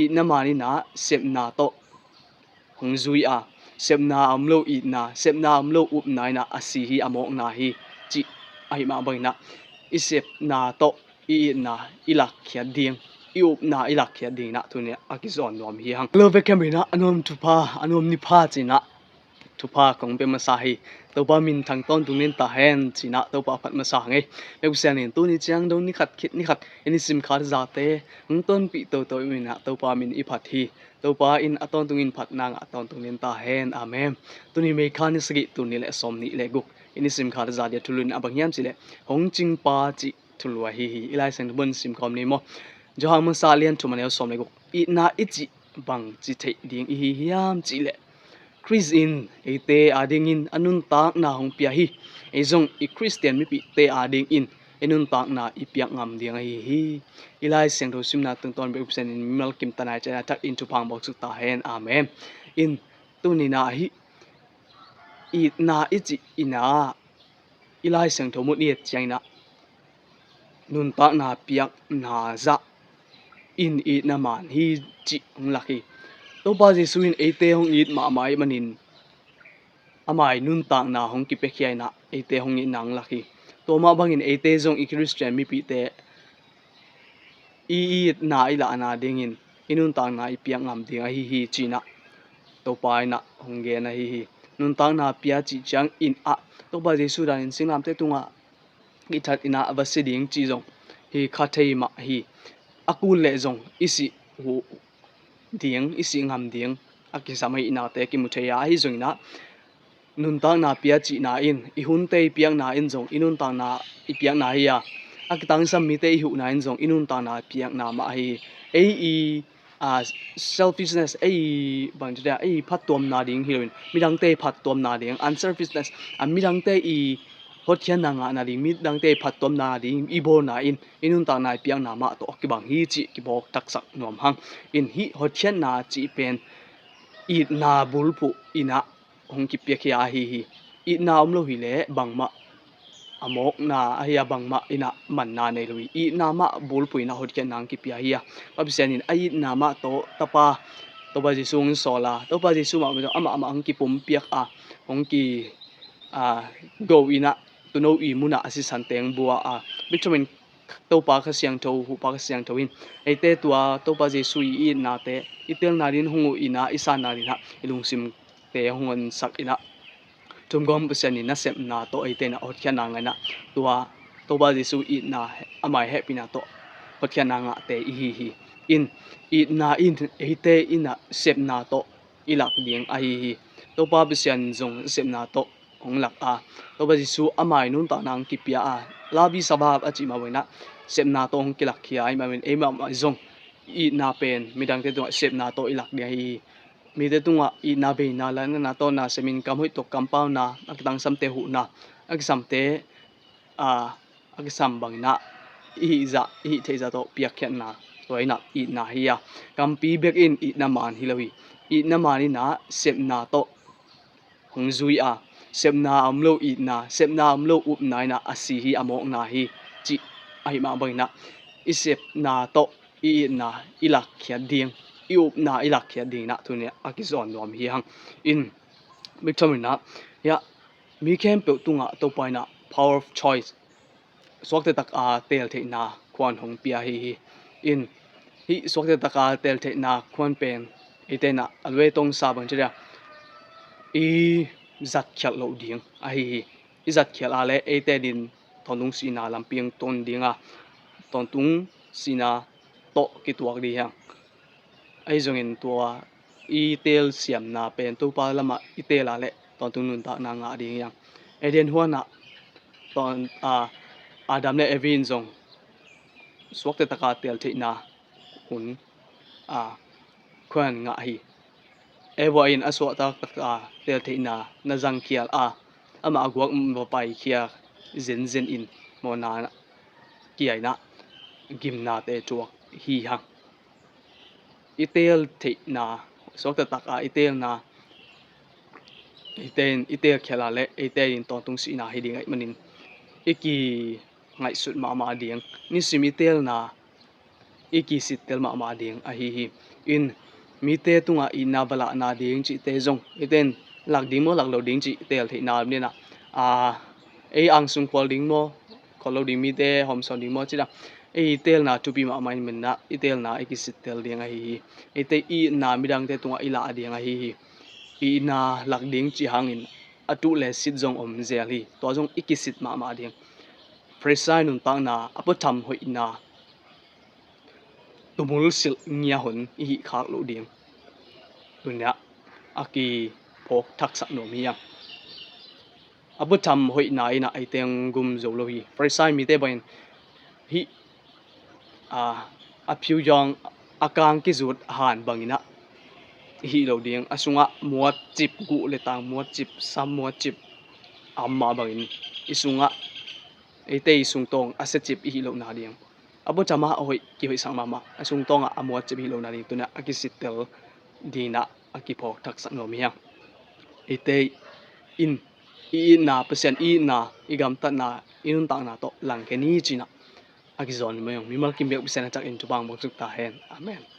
i na mani na sep na to hong zui a sep na amlo i na sep na amlo up nai na asi hi amok na hi chi ai ma bai na i sep na to i na ilak khiat ding i up na ilak khiat ding na tu ne akizon nom hi hang lo ve kem na anom thupa anom ni pha chi na thupa kong pe ma sa hi to ba min thang ton tung nen ta hen chi na to pa phat ma sa ngai pe sen nen tu ni chiang dong ni khat khit ni khat ini sim khar za te ng ton pi to min na to pa min i phat hi to pa in aton tung in phat nang aton tung nen ta hen amen tu ni me khan ni sgi tu ni le som ni le guk ini sim khar za dia thulun abang yam chi le hong ching pa chi thulwa hi ilai sen bun sim khom ni mo jo ha ma sa lian thu ma ne som le guk i na i chi bang chi thei ding i hi hiam chi le Chris in ate ading in anun tak na hong pia hi ezong i Christian mi pi te ading in enun tak na ipiak ngam ding hi ilai seng tho sim na tung ton be upsen in mel kim tanai cha tak into phang box ta hen amen in tu ni na hi i na i chi ina ilai seng tho mu ni chaina nun tak na piak na za in i na man hi chi hong laki to ba jesu in ate hong it ma mai manin amai nun tak na hong ki pe khiai na ate hong in nang laki to ma bangin ate jong i Christian mi pi te i na ila na ding in inun tak na ipiak ngam ding hi china to pa na hong ge na hi nun tak na pia chi chang in a to ba jesu dan in singlam te tunga ki that ina abasiding chi jong hi khathei ma hi akul le jong isi hu ding isi ngam ding akisamai ina te ki mutheya hi joina nun tak na pia chi na in i hun te piak na in jong inun tak na ipiak na hi ya akitang sam mi te hu na in jong inun tak na piak na ma hi selfishness bang ja phat tom na ding heroin midang te phat tom na ding unselfishness midang te hot khian na nga na ding midang te phat tom na ding i bo na in inun tak na piak na ma to ki bang hi chi ki bok tak sak nom hang in hi hot khian na chi pen i na bulpu ina hong ki pia khia hi i na omlo hi le bangma amok na ahia bangma ina man na nei lui i na ma bulpu ina hot khian nang ki pia hi ya absen in ai na ma to tapa to ba jesu ng sola to ba jesu ma ama ang ki pum piak hong ki go ina to no i muna asisan teng bua bitumen to pa kha siang tho hu pa kha siang tho in ate tua to pa jesu i na te itel na rin hungu ina isa na rin ha ilung sim te hongon sak ina tumgom busan ina sep na to ate na hot khian na nga tua to ba jesu i na amai happy na to hot khian na nga te hi in i na in ate ina sep na to ilak ding hi to pa busan jong sep na to hong lak to ba jesu amai nun ta nang ki pia labi sabab achi ma wena sep na to hong kilak khia ai ma men e ma jong i na pen midang te to sep na to ilak dia hi mi te tunga i na be na la na to na semin kam hoi to compound na akitang sam te hu na akisam te akisam bang na i the za to piak khian na toina i na hi ya kam pi back in i na man hi lowi i na mani na sep na to hong zui sep na amlo i na sep na amlo up nai na asi hi amok na hi chi ai ma bai na i sep na to i na ilak khiat ding i up na ilak khiat ding na tu ne akizon nom hi hang in miktomina ya mi kem pe tunga to pai na power of choice swakte tak tel the na kwan hong pia hi in hi swakte tak tel the na kwan pen itena alwe tong sa bang chira i zat khial lo ding hi i zat khial ale ate din thonung sina lampiang ton dinga ton tung sina to ki tuak di hang ai jong in tua i tel siam na pen to pa lama i tel ale ton tung nun ta na nga ding yang eden huana ton adam le evin jong swakte taka tel the na hun kwan nga hi ewa in aswa ta tel the na jang khial ama agwak mo pai khia zen in mona kiai na gimna te chuak hi hang itel the na swakte taka itel na itel khela le itel ton tung si na hi ding ai manin iki ngai sut ma ding ni simitel na iki sitel ma ding hi in mi te tunga ina bala na ding chi te zong iten lak ding mo lak lo ding chi tel the na ni na ei ang sung kwal ding mo kholo ding mi te hom son ding mo chi da ei tel na tu pi ma mai men na itel na ikisit tel ding a hi ite I na midang te tunga ila ading a hi I na lak ding chi hangin atu le sit zong om zel hi to zong ikisit ma ding presai nun tang na apo tham hoi na tumul sil nya hun hi khak lo ding tunya aki phok thak sa no mi yang apo tham hoi na ina ai teng gum zo lo hi presai mi te bain hi a phiu yong akang ki zut han bangina hi lo ding asunga muat chip gu le tang muat chip sam muat chip amma bangin isunga ite isung tong ase chip hi lo na ding abo chama hoi ki hoi sang mama asung tonga amuat chip hi lo na ding tuna akisitel dina akiphok thak sa no mi yang ite in I na percent I na igam ta na inun ta na to lang ke ni china akizon mo yung mimal kimbek percent chak in tubang bok ta hen amen